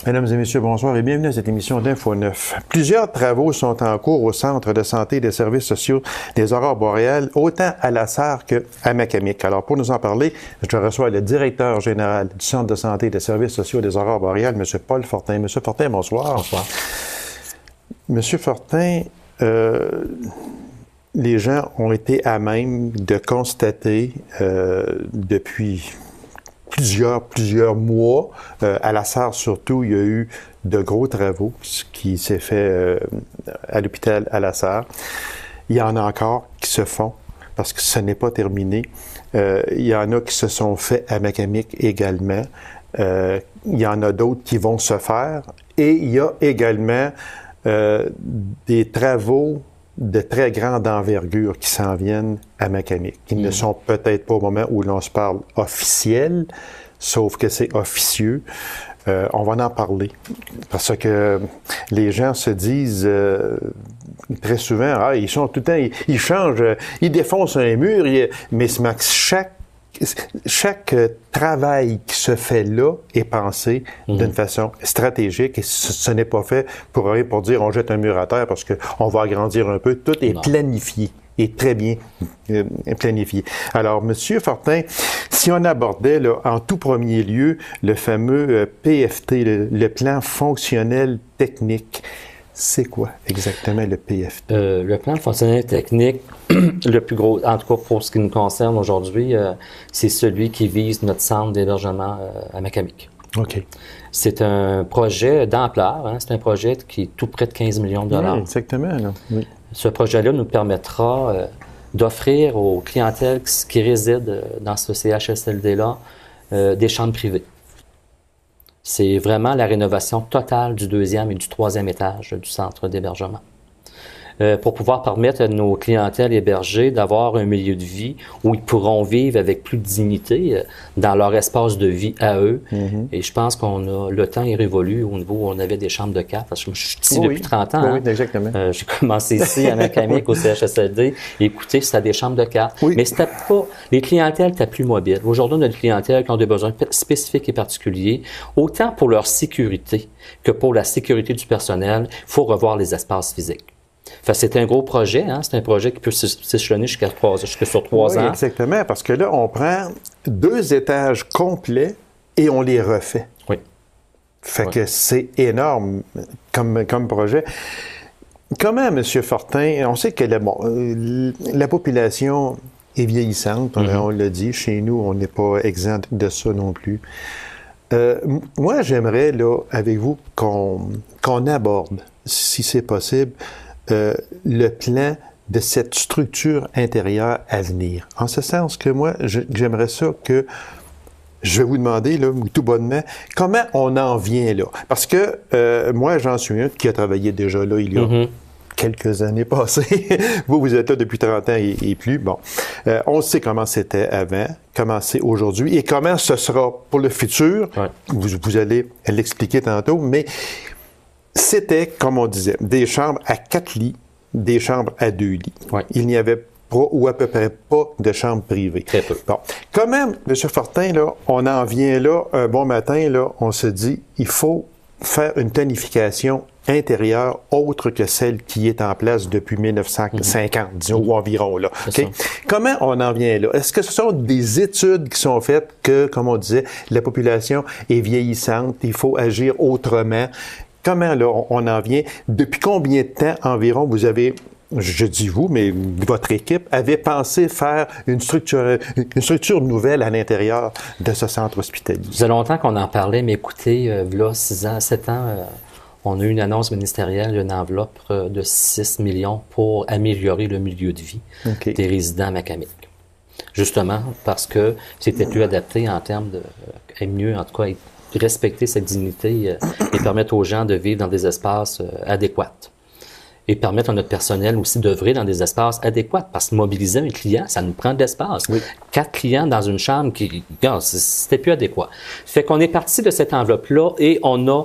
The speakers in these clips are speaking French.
Mesdames et messieurs, bonsoir et bienvenue à cette émission d'Info 9. Plusieurs travaux sont en cours au Centre de santé et des services sociaux des Aurores boréales, autant à La Sarre qu'à Macamic. Alors, pour nous en parler, je reçois le directeur général du Centre de santé et des services sociaux des Aurores boréales, M. Paul Fortin. M. Fortin, bonsoir. Bonsoir. M. Fortin, les gens ont été à même de constater depuis plusieurs mois, à La Sarre surtout, il y a eu de gros travaux, ce qui s'est fait à l'hôpital à La Sarre. Il y en a encore qui se font, parce que ce n'est pas terminé. Il y en a qui se sont faits à Macamic également. Il y en a d'autres qui vont se faire. Et il y a également des travaux de très grande envergure qui s'en viennent à Macamic, qui ne sont peut-être pas au moment où l'on se parle officiels, sauf que c'est officieux. On va en parler, parce que les gens se disent très souvent, ils sont tout le temps, ils changent, ils défoncent un mur, mais chaque travail qui se fait là est pensé d'une façon stratégique et ce n'est pas fait pour dire on jette un mur à terre parce qu'on va agrandir un peu. Tout est planifié et très bien planifié. Alors, M. Fortin, si on abordait là, en tout premier lieu le fameux PFT, le plan fonctionnel technique, c'est quoi exactement le PFT? Le plan fonctionnel technique, le plus gros, en tout cas pour ce qui nous concerne aujourd'hui, c'est celui qui vise notre centre d'hébergement à Macamic. OK. C'est un projet d'ampleur, c'est un projet qui est tout près de 15 millions de dollars. Oui, exactement. Là. Oui. Ce projet-là nous permettra d'offrir aux clientèles qui résident dans ce CHSLD-là des chambres privées. C'est vraiment la rénovation totale du 2e et du 3e étage du centre d'hébergement. Pour pouvoir permettre à nos clientèles hébergées d'avoir un milieu de vie où ils pourront vivre avec plus de dignité dans leur espace de vie à eux. Et je pense le temps est révolu au niveau où on avait des chambres de 4, parce que je suis ici depuis 30 ans. Oui, exactement. J'ai commencé ici à Macamic au CHSLD. Écoutez, c'était des chambres de 4. Oui. Mais c'était pas, les clientèles étaient plus mobiles. Aujourd'hui, on a des clientèles qui ont des besoins spécifiques et particuliers, autant pour leur sécurité que pour la sécurité du personnel. Il faut revoir les espaces physiques. C'est un gros projet, c'est un projet qui peut s'échelonner jusqu'à sur 3 ans. Oui, exactement, parce que là, on prend 2 étages complets et on les refait. Oui. Que c'est énorme comme projet. Comment, M. Fortin, on sait que la population est vieillissante, on l'a dit, chez nous, on n'est pas exempt de ça non plus. Moi, j'aimerais, là, avec vous, qu'on aborde, si c'est possible, le plan de cette structure intérieure à venir. En ce sens que moi, j'aimerais ça que je vais vous demander, là, tout bonnement, comment on en vient là? Parce que moi, j'en suis un qui a travaillé déjà là il y a quelques années passées. Vous êtes là depuis 30 ans et plus. Bon, on sait comment c'était avant, comment c'est aujourd'hui et comment ce sera pour le futur. Ouais. Vous allez l'expliquer tantôt, mais c'était, comme on disait, des chambres à 4 lits, des chambres à 2 lits. Ouais. Il n'y avait pas ou à peu près pas de chambres privées. Très peu. Bon. Comment, M. Fortin, là, on en vient là, un bon matin, là, on se dit, il faut faire une planification intérieure autre que celle qui est en place depuis 1950, disons, ou environ, là. Okay? Comment on en vient là? Est-ce que ce sont des études qui sont faites que, comme on disait, la population est vieillissante, il faut agir autrement? Comment, là, on en vient? Depuis combien de temps environ vous avez, je dis vous, mais votre équipe, avait pensé faire une structure nouvelle à l'intérieur de ce centre hospitalier? Ça faisait longtemps qu'on en parlait, mais écoutez, là, 6 ans, 7 ans, on a eu une annonce ministérielle, une enveloppe de 6 millions pour améliorer le milieu de vie des résidents à Macamic. Justement, parce que c'était plus adapté en termes de, mieux, en tout cas, respecter cette dignité et permettre aux gens de vivre dans des espaces adéquats. Et permettre à notre personnel aussi d'œuvrer dans des espaces adéquats. Parce que mobiliser un client, ça nous prend de l'espace. Oui. 4 clients dans une chambre, c'était plus adéquat. Fait qu'on est parti de cette enveloppe-là et on a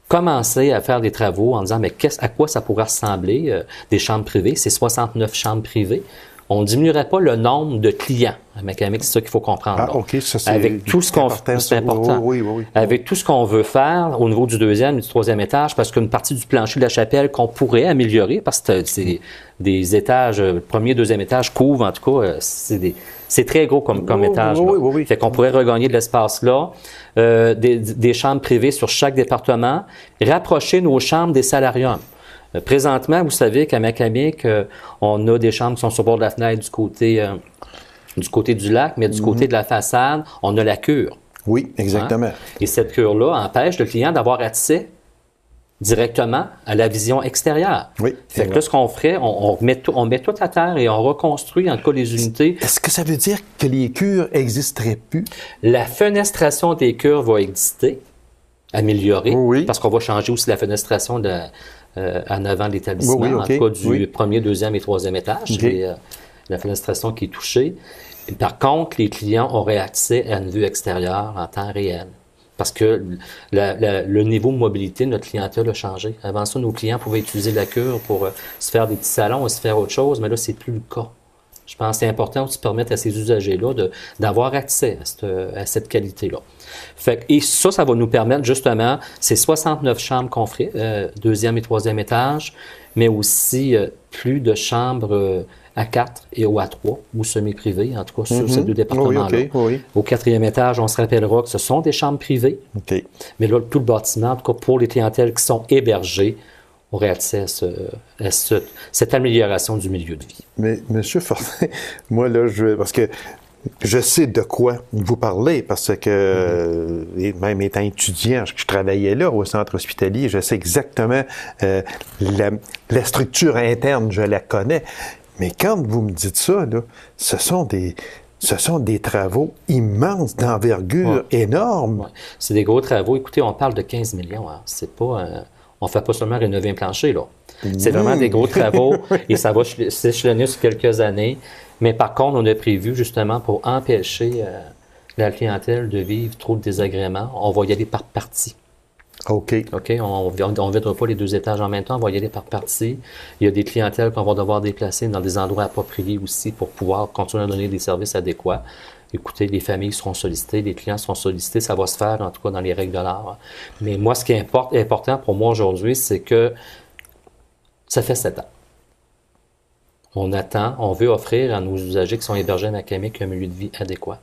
commencé à faire des travaux en disant, mais à quoi ça pourrait ressembler, des chambres privées? C'est 69 chambres privées. On ne diminuerait pas le nombre de clients à Macamic, c'est ça qu'il faut comprendre. Ah, OK, ça c'est avec tout ce qu'on c'est important. Oui. Avec tout ce qu'on veut faire au niveau du deuxième et du troisième étage, parce qu'une partie du plancher de la chapelle qu'on pourrait améliorer, parce que c'est des étages, le premier, deuxième étage couvrent, en tout cas, c'est très gros comme étage. Oui. Fait qu'on pourrait regagner de l'espace là. Des chambres privées sur chaque département, rapprocher nos chambres des salariums. Présentement, vous savez qu'à Macamic, on a des chambres qui sont sur le bord de la fenêtre du côté du lac, mais du côté de la façade, on a la cure. Oui, exactement. Hein? Et cette cure-là empêche le client d'avoir accès directement à la vision extérieure. Oui. Fait que là, ce qu'on ferait, on met tout à terre et on reconstruit, en tout cas, les unités. Est-ce que ça veut dire que les cures n'existeraient plus? La fenestration des cures va exister, améliorée, parce qu'on va changer aussi la fenestration en avant de l'établissement, en tout cas du premier, deuxième et troisième étage, la fenestration qui est touchée. Et par contre, les clients auraient accès à une vue extérieure en temps réel. Parce que le niveau de mobilité de notre clientèle a changé. Avant ça, nos clients pouvaient utiliser la cure pour se faire des petits salons et se faire autre chose, mais là, c'est plus le cas. Je pense que c'est important aussi de permettre à ces usagers-là d'avoir accès à cette qualité-là. Et ça va nous permettre justement, c'est 69 chambres qu'on ferait, deuxième et troisième étage, mais aussi plus de chambres à 4 et ou à 3, ou semi-privées, en tout cas sur ces deux départements-là. Au quatrième étage, on se rappellera que ce sont des chambres privées, mais là, tout le bâtiment, en tout cas pour les clientèles qui sont hébergées, aurait accès à cette amélioration du milieu de vie. Mais, M. Fortin, moi, là, parce que je sais de quoi vous parlez, parce que, même étant étudiant, je travaillais là, au centre hospitalier, je sais exactement la structure interne, je la connais. Mais quand vous me dites ça, là, ce sont des travaux immenses, d'envergure énorme. C'est des gros travaux. Écoutez, on parle de 15 millions. Hein. C'est pas... on ne fait pas seulement rénover un plancher, là. C'est vraiment des gros travaux et ça va s'échelonner sur quelques années. Mais par contre, on a prévu justement pour empêcher la clientèle de vivre trop de désagréments, on va y aller par partie. OK. On ne videra pas les deux étages en même temps, on va y aller par partie. Il y a des clientèles qu'on va devoir déplacer dans des endroits appropriés aussi pour pouvoir continuer à donner des services adéquats. Écoutez, les familles seront sollicitées, les clients seront sollicités, ça va se faire en tout cas dans les règles de l'art. Mais moi, ce qui est important pour moi aujourd'hui, c'est que ça fait 7 ans. On attend, on veut offrir à nos usagers qui sont hébergés à Macamic un milieu de vie adéquat.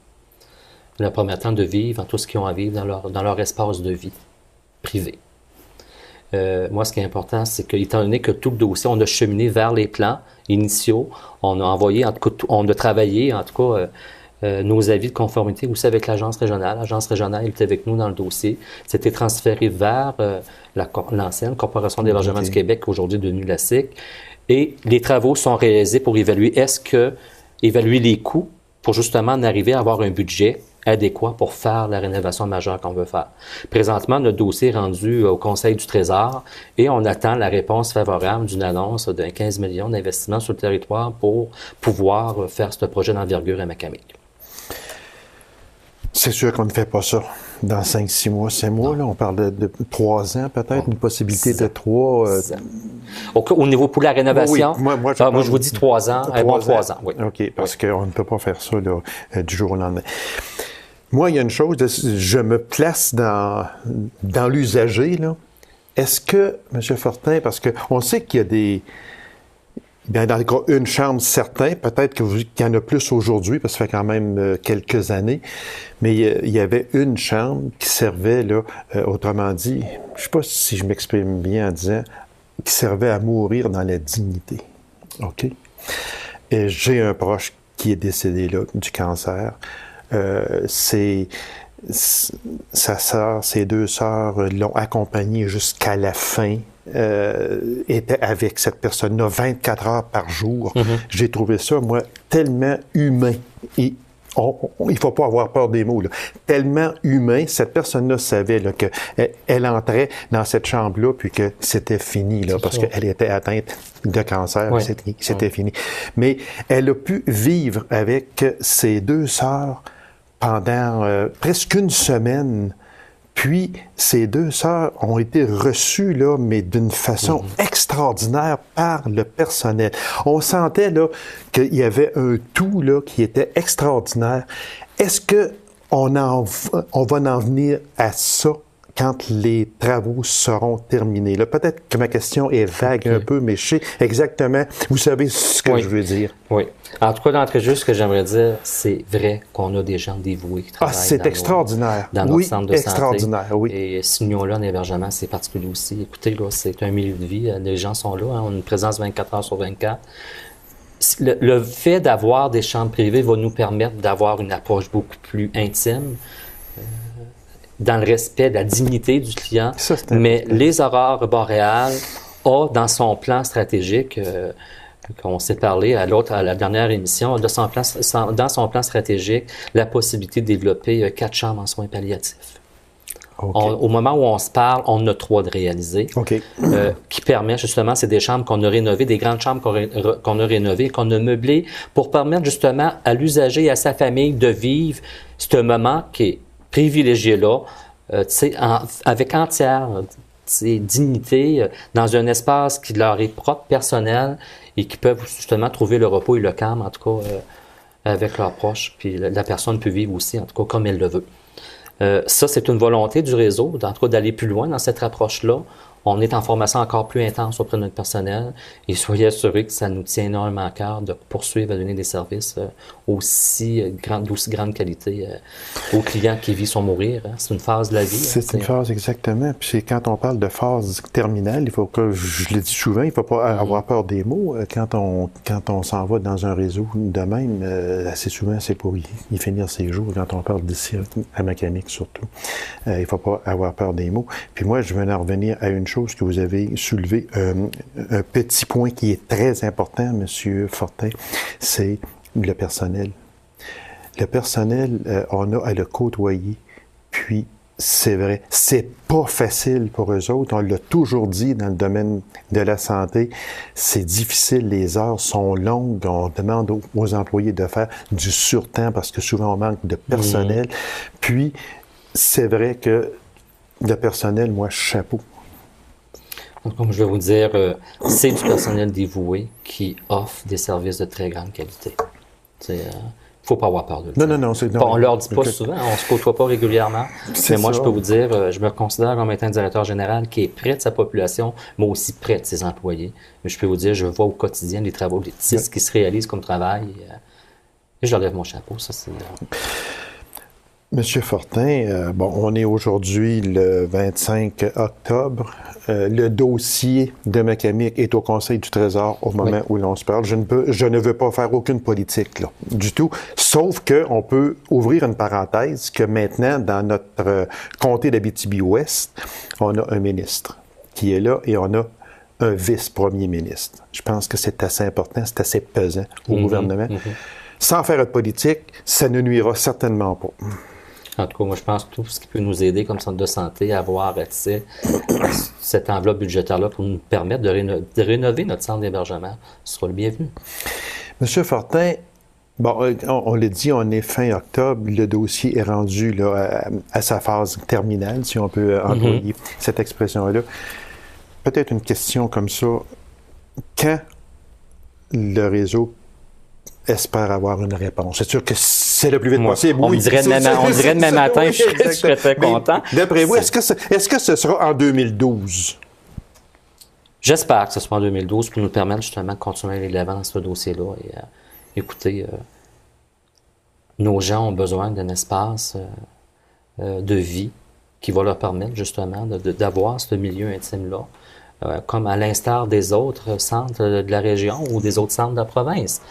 Leur permettant de vivre en tout ce qu'ils ont à vivre dans leur espace de vie privé. Moi, ce qui est important, c'est qu'étant donné que tout le dossier, on a cheminé vers les plans initiaux, on a envoyé, en tout cas, on a travaillé, en tout cas, nos avis de conformité aussi avec l'agence régionale. L'agence régionale était avec nous dans le dossier. C'était transféré vers l'ancienne Corporation d'hébergement du Québec, aujourd'hui devenue la SIC. Et les travaux sont réalisés pour évaluer évaluer les coûts pour justement en arriver à avoir un budget adéquat pour faire la rénovation majeure qu'on veut faire. Présentement, notre dossier est rendu au Conseil du Trésor et on attend la réponse favorable d'une annonce d'un 15 millions d'investissements sur le territoire pour pouvoir faire ce projet d'envergure à Macamic. C'est sûr qu'on ne fait pas ça dans 5-6 mois, 7 mois. Là, on parle de 3 ans peut-être, une possibilité de 3. Au niveau pour la rénovation, oui. Moi, je vous dis 3 ans. 3 ans, oui. OK, parce qu'on ne peut pas faire ça là, du jour au lendemain. Moi, il y a une chose, je me place dans l'usager, là. Est-ce que, M. Fortin, parce qu'on sait qu'il y a des... Bien, dans le cas, une chambre, certain, peut-être qu'il y en a plus aujourd'hui, parce que ça fait quand même quelques années, mais il y avait une chambre qui servait, là, autrement dit, je ne sais pas si je m'exprime bien en disant, qui servait à mourir dans la dignité. OK? Et j'ai un proche qui est décédé, là, du cancer. Sa sœur, ses 2 sœurs l'ont accompagné jusqu'à la fin. Était avec cette personne-là 24 heures par jour. J'ai trouvé ça, moi, tellement humain. Et il ne faut pas avoir peur des mots, là. Tellement humain. Cette personne-là savait là, qu'elle entrait dans cette chambre-là puis que c'était fini, là, parce qu'elle était atteinte de cancer. Oui. C'était fini. Mais elle a pu vivre avec ses 2 sœurs pendant presque une semaine. Puis, ces 2 sœurs ont été reçues, là, mais d'une façon extraordinaire par le personnel. On sentait, là, qu'il y avait un tout, là, qui était extraordinaire. Est-ce que on va en venir à ça quand les travaux seront terminés? Là, peut-être que ma question est vague un peu, mais je sais exactement, vous savez ce que je veux dire. Oui. En tout cas, d'entrée juste, ce que j'aimerais dire, c'est vrai qu'on a des gens dévoués qui travaillent c'est extraordinaire. Dans notre centre de extraordinaire, santé. Oui, Et ce milieu-là, en hébergement, c'est particulier aussi. Écoutez, là, c'est un milieu de vie. Les gens sont là. On a une présence 24 heures sur 24. Le fait d'avoir des chambres privées va nous permettre d'avoir une approche beaucoup plus intime, dans le respect de la dignité du client. Mais les aurores boréales ont dans son plan stratégique, qu'on s'est parlé à la dernière émission, dans son plan stratégique, la possibilité de développer 4 chambres en soins palliatifs. Au moment où on se parle, on a 3 de réalisés, qui permet justement, c'est des chambres qu'on a rénovées, des grandes chambres qu'on a rénovées, qu'on a meublées, pour permettre justement à l'usager et à sa famille de vivre ce moment qui est privilégié-là, avec entière dignité, dans un espace qui leur est propre, personnel, et qui peuvent justement trouver le repos et le calme, en tout cas, avec leurs proches. Puis la personne peut vivre aussi, en tout cas, comme elle le veut. Ça, c'est une volonté du réseau, en tout cas, d'aller plus loin dans cette approche-là. On est en formation encore plus intense auprès de notre personnel et soyez assurés que ça nous tient énormément à cœur de poursuivre à donner des services d'aussi grande qualité aux clients qui vivent sans mourir. Hein. C'est une phase de la vie. C'est une phase, exactement. Puis c'est quand on parle de phase terminale, il faut que, je le dis souvent, il ne faut pas avoir peur des mots. Quand on s'en va dans un réseau de même, assez souvent, c'est pour y finir ses jours. Quand on parle d'ici à mécanique surtout, il ne faut pas avoir peur des mots. Puis moi, je veux en revenir à une chose que vous avez soulevé, un petit point qui est très important, M. Fortin, c'est le personnel. Le personnel, on a à le côtoyer, puis c'est vrai, c'est pas facile pour eux autres, on l'a toujours dit dans le domaine de la santé, c'est difficile, les heures sont longues, on demande aux employés de faire du surtemps parce que souvent on manque de personnel, puis c'est vrai que le personnel, moi, chapeau. Comme je vais vous dire, c'est du personnel dévoué qui offre des services de très grande qualité. Il ne faut pas avoir peur de le dire. Non. On ne leur dit pas souvent, on ne se côtoie pas régulièrement. Mais moi, je peux vous dire, je me considère comme étant un directeur général qui est près de sa population, mais aussi près de ses employés. Mais je peux vous dire, je vois au quotidien les travaux, les tisses qui se réalisent comme travail. Et je leur lève mon chapeau. Ça, c'est... Monsieur Fortin, on est aujourd'hui le 25 octobre. Le dossier de Macamic est au Conseil du Trésor au moment où l'on se parle. Je ne veux pas faire aucune politique, là, du tout. Sauf qu'on peut ouvrir une parenthèse que maintenant, dans notre comté d'Abitibi-Ouest, on a un ministre qui est là et on a un vice-premier ministre. Je pense que c'est assez important, c'est assez pesant au gouvernement. Sans faire de politique, ça ne nuira certainement pas. En tout cas, moi, je pense que tout ce qui peut nous aider comme centre de santé à avoir accès à cette enveloppe budgétaire-là pour nous permettre de rénover notre centre d'hébergement sera le bienvenu. Monsieur Fortin, on l'a dit, on est fin octobre, le dossier est rendu là, à sa phase terminale, si on peut employer cette expression-là. Peut-être une question comme ça. Quand le réseau espère avoir une réponse? C'est sûr que c'est le plus vite possible. On dirait demain matin, je serais très content. D'après vous, est-ce que ce sera en 2012? J'espère que ce sera en 2012 pour nous permettre justement de continuer à aller de l'avant dans ce dossier-là. Et écoutez, nos gens ont besoin d'un espace de vie qui va leur permettre justement d'avoir ce milieu intime-là, comme à l'instar des autres centres de la région ou des autres centres de la province.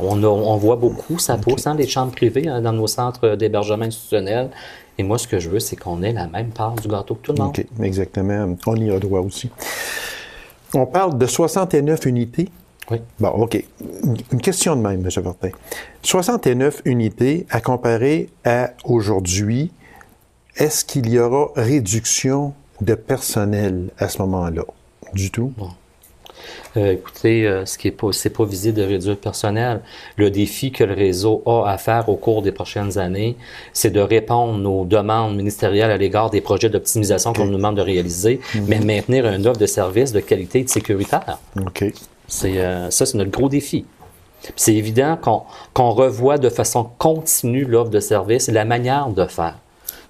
On voit beaucoup, ça pousse, les chambres privées dans nos centres d'hébergement institutionnel. Et moi, ce que je veux, c'est qu'on ait la même part du gâteau que tout le monde. OK, exactement. On y a droit aussi. On parle de 69 unités. Oui. Bon, OK. Une question de même, M. Fortin. 69 unités à comparer à aujourd'hui, est-ce qu'il y aura réduction de personnel à ce moment-là? Du tout? Bon. Écoutez, c'est pas visé de réduire le personnel. Le défi que le réseau a à faire au cours des prochaines années, c'est de répondre aux demandes ministérielles à l'égard des projets d'optimisation qu'on nous demande de réaliser, mais maintenir une offre de services de qualité et de sécuritaire. C'est notre gros défi. C'est évident qu'on revoit de façon continue l'offre de service et la manière de faire.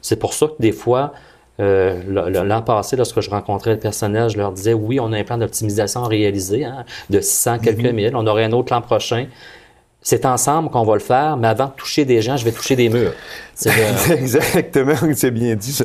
C'est pour ça que des fois, l'an passé, lorsque je rencontrais le personnel, je leur disais, oui, on a un plan d'optimisation réalisé de 600 quelques mille, on aurait un autre l'an prochain. C'est ensemble qu'on va le faire, mais avant de toucher des gens, je vais toucher des murs. Exactement, c'est bien dit ça.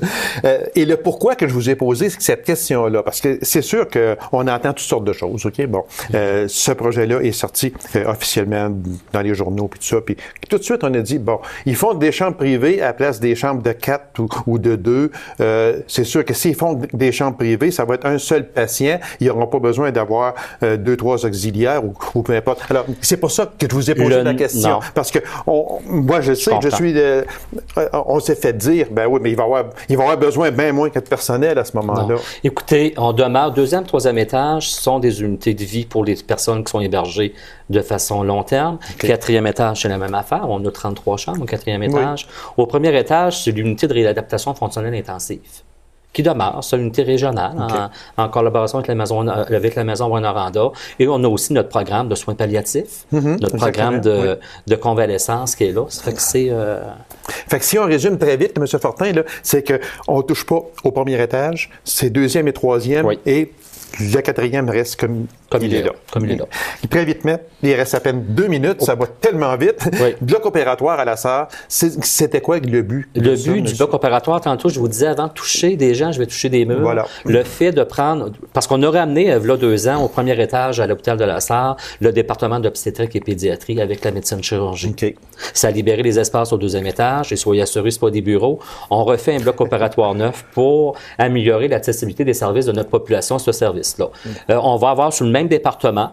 Et le pourquoi que je vous ai posé cette question-là, parce que c'est sûr qu'on entend toutes sortes de choses, OK? Bon, ce projet-là est sorti officiellement dans les journaux, puis tout ça, puis tout de suite, on a dit, bon, ils font des chambres privées à la place des chambres de 4 ou de 2. C'est sûr que s'ils font des chambres privées, ça va être un seul patient. Ils n'auront pas besoin d'avoir 2, 3 auxiliaires ou peu importe. Alors, c'est pour ça que je vous ai posé la question. Non. Parce que moi, je sais que je suis... on s'est fait dire, ben oui, mais il va avoir besoin bien moins que de personnel à ce moment-là. Écoutez, on demeure deuxième, troisième étage, ce sont des unités de vie pour les personnes qui sont hébergées de façon long terme. Quatrième étage, c'est la même affaire. On a 33 chambres au quatrième étage. Au premier étage, c'est l'unité de réadaptation fonctionnelle intensive qui demeure, c'est une unité régionale en collaboration avec la maison Rwanda. Et on a aussi notre programme de soins palliatifs, notre programme de convalescence qui est là. Ça fait que c'est... Fait que si on résume très vite, M. Fortin, là, c'est qu'on ne touche pas au premier étage, c'est deuxième et troisième, et le quatrième reste comme il est là. Comme il est là. Très vite, il reste à peine 2 minutes, ça va tellement vite. Bloc opératoire à la SAR, c'était quoi le but? Le but du bloc opératoire, tantôt, je vous disais, avant de toucher des gens, je vais toucher des murs. Voilà. Le fait de prendre... Parce qu'on aurait amené, il y a 2 ans, au premier étage à l'hôpital de la SAR, le département d'obstétrique et pédiatrie avec la médecine chirurgie. Ça a libéré les espaces au 2e étage, et soyez assurés, ce n'est pas des bureaux. On refait un bloc opératoire neuf pour améliorer l'accessibilité des services de notre population à ce service-là. On va avoir sur le même département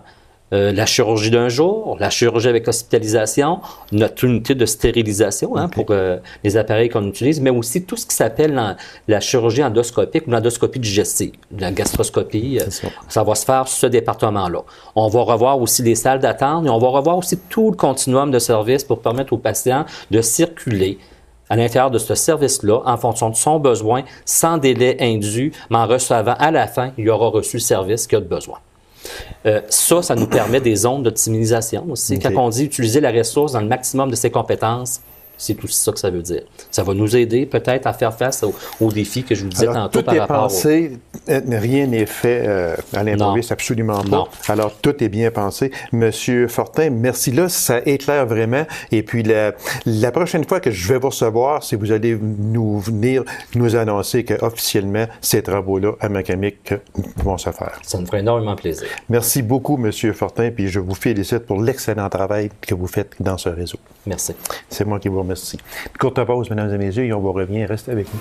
la chirurgie d'un jour, la chirurgie avec hospitalisation, notre unité de stérilisation pour les appareils qu'on utilise, mais aussi tout ce qui s'appelle la chirurgie endoscopique ou l'endoscopie digestive, la gastroscopie. Ça va se faire sur ce département-là. On va revoir aussi les salles d'attente et on va revoir aussi tout le continuum de services pour permettre aux patients de circuler à l'intérieur de ce service-là, en fonction de son besoin, sans délai indu, mais en recevant à la fin, il aura reçu le service qu'il a de besoin. Ça nous permet des zones d'optimisation aussi. Quand on dit utiliser la ressource dans le maximum de ses compétences, c'est tout ça que ça veut dire. Ça va nous aider peut-être à faire face aux défis que je vous disais tantôt par rapport pensé, rien n'est fait à l'improviste, absolument pas. Non. Alors, tout est bien pensé. Monsieur Fortin, merci. Là, ça éclaire vraiment. Et puis, la prochaine fois que je vais vous recevoir, c'est vous allez venir nous annoncer qu'officiellement, ces travaux-là à Macamic vont se faire. Ça me ferait énormément plaisir. Merci beaucoup, Monsieur Fortin, puis je vous félicite pour l'excellent travail que vous faites dans ce réseau. Merci. C'est moi qui vous remercie. Courte pause, mesdames et messieurs, et on vous revient. Restez avec nous.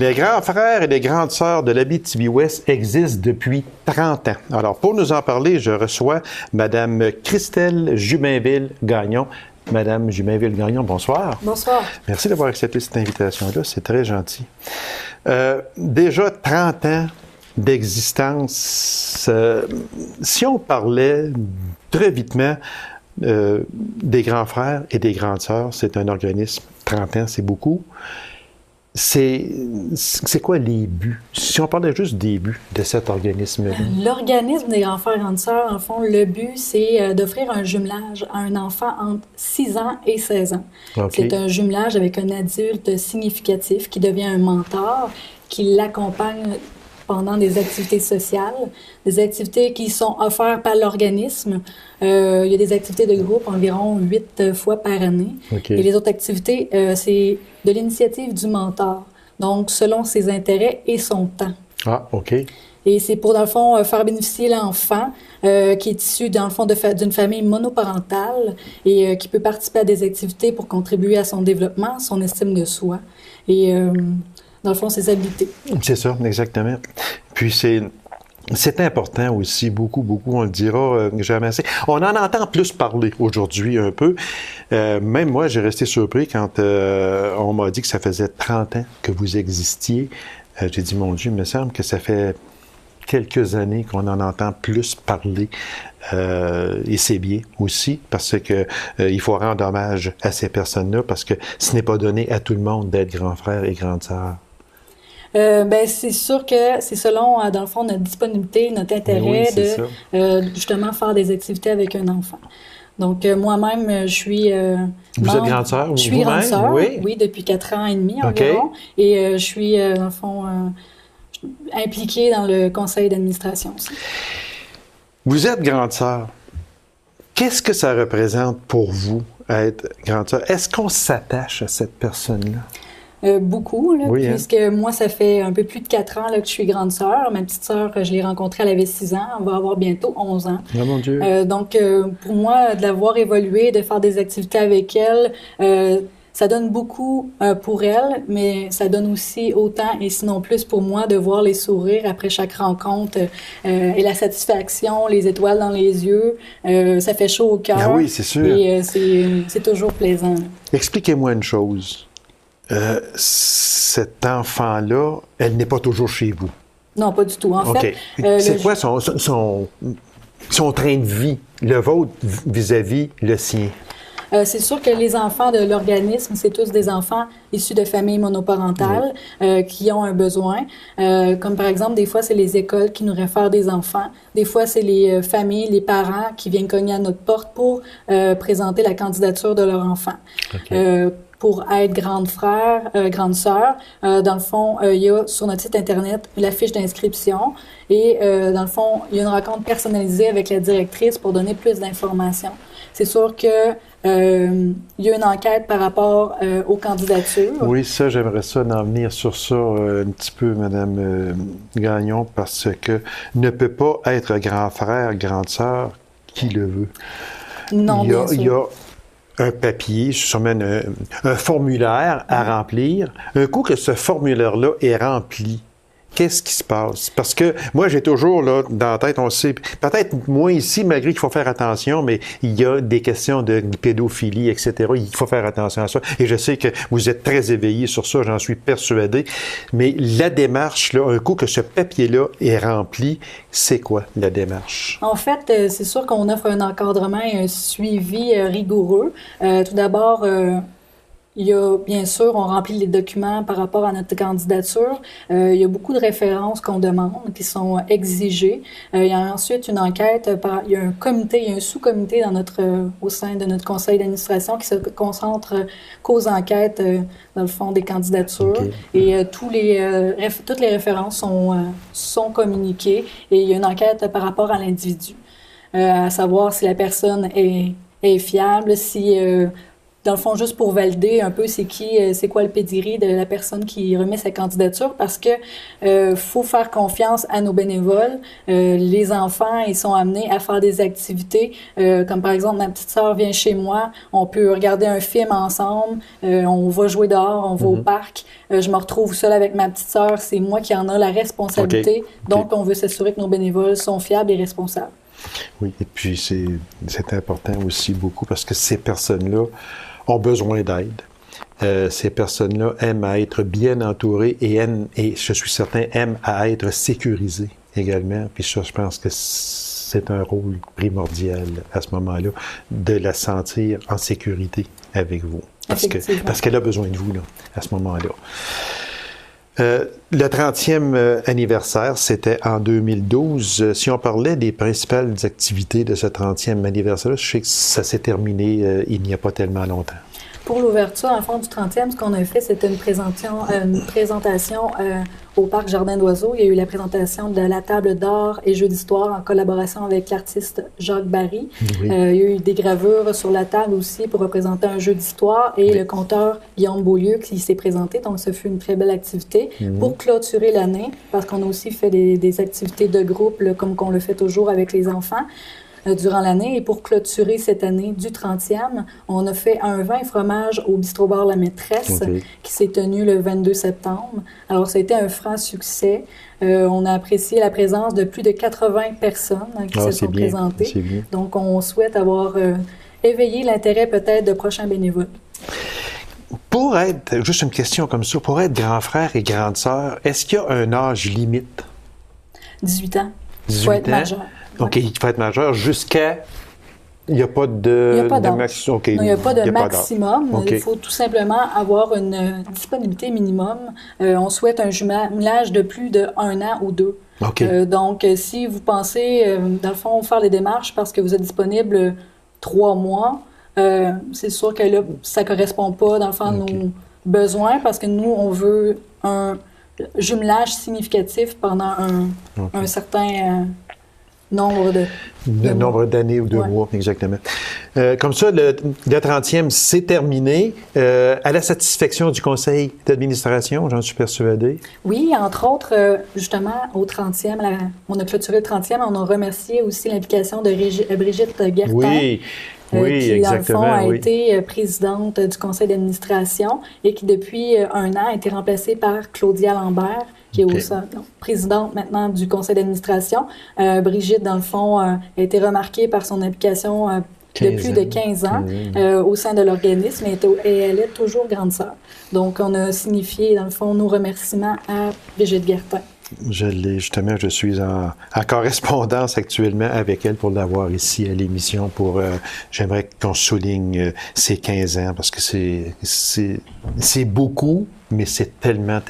Les grands frères et les grandes sœurs de l'Abitibi-Ouest existent depuis 30 ans. Alors, pour nous en parler, je reçois Mme Christelle Jubainville-Gagnon. Madame Jubainville-Gagnon, bonsoir. Bonsoir. Merci d'avoir accepté cette invitation-là. C'est très gentil. Déjà 30 ans d'existence. Si on parlait très vitement des grands frères et des grandes sœurs, c'est un organisme, 30 ans, c'est beaucoup. C'est quoi les buts? Si on parlait juste des buts de cet organisme-là. L'organisme des grands frères et grandes sœurs, en fond, le but, c'est d'offrir un jumelage à un enfant entre 6 ans et 16 ans. C'est un jumelage avec un adulte significatif qui devient un mentor, qui l'accompagne pendant des activités sociales, des activités qui sont offertes par l'organisme. Il y a des activités de groupe environ 8 fois par année. Et les autres activités, c'est de l'initiative du mentor, donc selon ses intérêts et son temps. Ah, OK. Et c'est pour, dans le fond, faire bénéficier l'enfant qui est issu, dans le fond, d'une famille monoparentale et qui peut participer à des activités pour contribuer à son développement, son estime de soi et, dans le fond, ses habiletés. C'est ça, exactement. Puis c'est c'est important aussi, beaucoup, on le dira jamais assez. On en entend plus parler aujourd'hui un peu. Même moi, j'ai resté surpris quand on m'a dit que ça faisait 30 ans que vous existiez. J'ai dit, mon Dieu, il me semble que ça fait quelques années qu'on en entend plus parler. Et c'est bien aussi, parce que il faut rendre hommage à ces personnes-là, parce que ce n'est pas donné à tout le monde d'être grand frère et grande sœur. C'est sûr que c'est selon, dans le fond, notre disponibilité, notre intérêt justement faire des activités avec un enfant. Donc, moi-même, je suis Vous êtes grande sœur? Je suis grande sœur, oui, depuis 4 ans et demi environ. Et je suis, dans le fond, impliquée dans le conseil d'administration aussi. Vous êtes grande sœur. Qu'est-ce que ça représente pour vous, être grande sœur? Est-ce qu'on s'attache à cette personne-là? Beaucoup, là, puisque moi, ça fait un peu plus de 4 ans là, que je suis grande sœur. Ma petite sœur, je l'ai rencontrée, elle avait 6 ans. On va avoir bientôt 11 ans. Oh mon Dieu! Donc, pour moi, de la voir évoluer, de faire des activités avec elle, ça donne beaucoup pour elle, mais ça donne aussi autant, et sinon plus pour moi, de voir les sourires après chaque rencontre et la satisfaction, les étoiles dans les yeux. Ça fait chaud au cœur. Ah oui, c'est sûr. Et c'est toujours plaisant. Expliquez-moi une chose. Cet enfant-là, elle n'est pas toujours chez vous. Non, pas du tout. En fait, c'est quoi son train de vie, le vôtre vis-à-vis le sien? C'est sûr que les enfants de l'organisme, c'est tous des enfants issus de familles monoparentales qui ont un besoin. Comme par exemple, des fois, c'est les écoles qui nous réfèrent des enfants. Des fois, c'est les familles, les parents qui viennent cogner à notre porte pour présenter la candidature de leur enfant. Pour être grande frère, grande sœur, dans le fond, il y a sur notre site Internet la fiche d'inscription et dans le fond, il y a une rencontre personnalisée avec la directrice pour donner plus d'informations. C'est sûr que il y a une enquête par rapport aux candidatures. Oui, ça, j'aimerais ça d'en venir sur ça un petit peu, Madame Gagnon, parce que ne peut pas être grand frère, grande sœur, qui le veut. Non, bien sûr. Il y a un papier, sûrement un formulaire à remplir. Un coup que ce formulaire-là est rempli, qu'est-ce qui se passe? Parce que moi, j'ai toujours là dans la tête, on sait, peut-être moins ici, malgré qu'il faut faire attention, mais il y a des questions de pédophilie, etc. Il faut faire attention à ça. Et je sais que vous êtes très éveillé sur ça, j'en suis persuadé. Mais la démarche, là, un coup que ce papier-là est rempli, c'est quoi la démarche? En fait, c'est sûr qu'on offre un encadrement et un suivi rigoureux. Tout d'abord, il y a, bien sûr, on remplit les documents par rapport à notre candidature. Il y a beaucoup de références qu'on demande, qui sont exigées. Il y a ensuite une enquête, il y a un comité, il y a un sous-comité au sein de notre conseil d'administration qui se concentre qu'aux enquêtes, dans le fond, des candidatures. Et toutes les références sont communiquées. Et il y a une enquête par rapport à l'individu, à savoir si la personne est fiable, si... dans le fond, juste pour valider un peu c'est quoi le pedigree de la personne qui remet sa candidature, parce que faut faire confiance à nos bénévoles. Les enfants, ils sont amenés à faire des activités, comme par exemple, ma petite sœur vient chez moi, on peut regarder un film ensemble, on va jouer dehors, on va au parc, je me retrouve seule avec ma petite sœur, c'est moi qui en a la responsabilité, donc on veut s'assurer que nos bénévoles sont fiables et responsables. Oui, et puis c'est important aussi beaucoup parce que ces personnes-là ont besoin d'aide. Ces personnes-là aiment à être bien entourées et je suis certain, aiment à être sécurisées également. Puis ça, je pense que c'est un rôle primordial à ce moment-là, de la sentir en sécurité avec vous. Parce qu'elle a besoin de vous là, à ce moment-là. Le 30e anniversaire, c'était en 2012. Si on parlait des principales activités de ce 30e anniversaire, je sais que ça s'est terminé il n'y a pas tellement longtemps. Pour l'ouverture, en fond, du 30e, ce qu'on a fait, c'était une présentation au Parc Jardin d'Oiseaux. Il y a eu la présentation de la table d'art et jeux d'histoire en collaboration avec l'artiste Jacques Barry. Oui. Il y a eu des gravures sur la table aussi pour représenter un jeu d'histoire et le conteur Guillaume Beaulieu qui s'est présenté. Donc, ce fut une très belle activité. Pour clôturer l'année, parce qu'on a aussi fait des activités de groupe, là, comme qu'on le fait toujours avec les enfants. durant l'année. Et pour clôturer cette année du 30e, on a fait un vin et fromage au Bistrot Bar La Maîtresse qui s'est tenu le 22 septembre. Alors, ça a été un franc succès. On a apprécié la présence de plus de 80 personnes qui se sont présentées. Donc, on souhaite avoir éveillé l'intérêt peut-être de prochains bénévoles. Pour être, juste une question comme ça, pour être grand frère et grande sœur, est-ce qu'il y a un âge limite? 18 ans. 18 il faut être ans? majeur. OK, il faut être majeur jusqu'à... Il n'y a pas de... Il n'y a pas d'âge. Okay. Non, il n'y a pas de maximum. Okay. Il faut tout simplement avoir une disponibilité minimum. On souhaite un jumelage de plus de 1 an ou 2. Okay. Donc, si vous pensez, dans le fond, faire les démarches parce que vous êtes disponible 3 mois, c'est sûr que là, ça ne correspond pas, dans le fond, à nos besoins parce que nous, on veut un jumelage significatif pendant un certain nombre d'années ou de mois, exactement. Comme ça, le 30e, c'est terminé. À la satisfaction du conseil d'administration, j'en suis persuadé. Oui, entre autres, justement, au 30e, on a clôturé le 30e, on a remercié aussi l'implication de Brigitte Guertin. Oui, qui, exactement, dans le fond, a été présidente du conseil d'administration et qui, depuis 1 an, a été remplacée par Claudia Lambert, qui est aussi présidente maintenant du conseil d'administration. Brigitte, dans le fond, a été remarquée par son implication de plus de 15 ans au sein de l'organisme et elle est toujours grande sœur. Donc, on a signifié, dans le fond, nos remerciements à Brigitte Guertin. Je l'ai, justement, je suis en correspondance actuellement avec elle pour l'avoir ici à l'émission. J'aimerais qu'on souligne ces 15 ans parce que c'est beaucoup, mais c'est tellement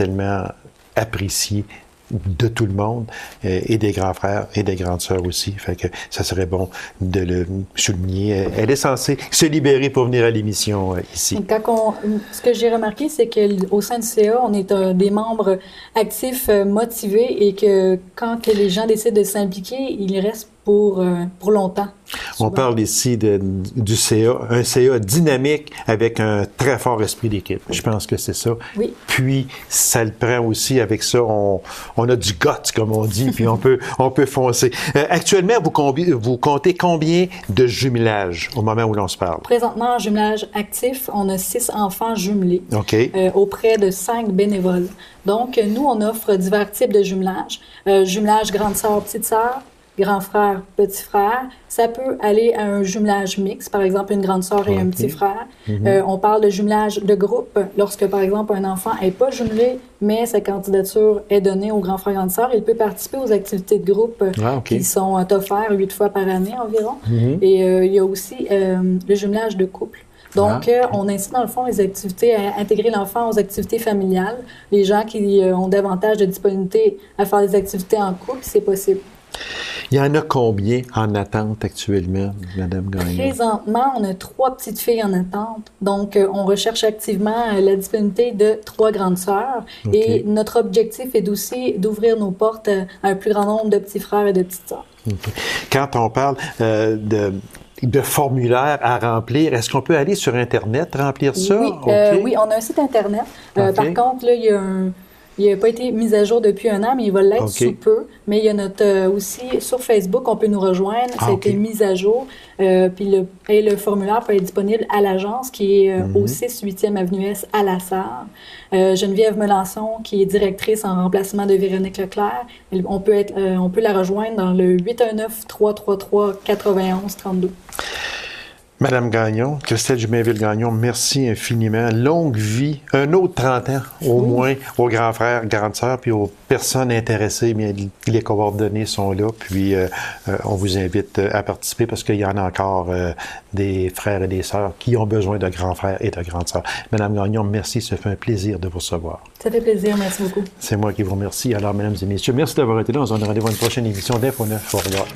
apprécié de tout le monde, et des grands frères et des grandes sœurs aussi. Fait que ça serait bon de le souligner. Elle est censée se libérer pour venir à l'émission ici. Ce que j'ai remarqué, c'est qu'au sein du CA, on est des membres actifs, motivés, et que quand les gens décident de s'impliquer, ils restent pour longtemps. On parle ici du CA, un CA dynamique avec un très fort esprit d'équipe. Je pense que c'est ça. Oui. Puis, ça le prend aussi avec ça. On a du guts, comme on dit, puis on peut foncer. Actuellement, vous comptez combien de jumelages au moment où l'on se parle? Présentement, en jumelage actif, on a 6 enfants jumelés auprès de 5 bénévoles. Donc, nous, on offre divers types de jumelages. Jumelage grande sœur, petite sœur, grand frère, petit frère. Ça peut aller à un jumelage mixte, par exemple une grande sœur et un petit frère. On parle de jumelage de groupe lorsque, par exemple, un enfant n'est pas jumelé, mais sa candidature est donnée au grand frère, grande sœur. Il peut participer aux activités de groupe qui sont offertes 8 fois par année environ. Et il y a aussi le jumelage de couple. Donc, on incite dans le fond les activités à intégrer l'enfant aux activités familiales. Les gens qui ont davantage de disponibilité à faire des activités en couple, c'est possible. Il y en a combien en attente actuellement, Mme Gagnon? Présentement, on a 3 petites filles en attente. Donc, on recherche activement la disponibilité de 3 grandes sœurs. Et notre objectif est aussi d'ouvrir nos portes à un plus grand nombre de petits frères et de petites sœurs. Quand on parle de formulaires à remplir, est-ce qu'on peut aller sur Internet remplir ça? Oui, on a un site Internet. Par contre, là, il n'a pas été mis à jour depuis 1 an, mais il va l'être sous peu. Mais il y a aussi sur Facebook, on peut nous rejoindre. Ça a été mis à jour. Puis le formulaire peut être disponible à l'agence qui est au 6-8e Avenue S à La Sarre. Geneviève Melançon, qui est directrice en remplacement de Véronique Leclerc. On peut la rejoindre dans le 819-333-91-32. Madame Gagnon, Christelle Jumainville-Gagnon, merci infiniment. Longue vie, un autre 30 ans au moins aux grands frères, grandes sœurs, puis aux personnes intéressées. Bien, les coordonnées sont là, puis on vous invite à participer parce qu'il y en a encore des frères et des sœurs qui ont besoin de grands frères et de grandes sœurs. Madame Gagnon, merci, ça fait un plaisir de vous recevoir. Ça fait plaisir, merci beaucoup. C'est moi qui vous remercie. Alors, mesdames et messieurs, merci d'avoir été là. On se donne rendez-vous à une prochaine émission d'Info 9. Au revoir.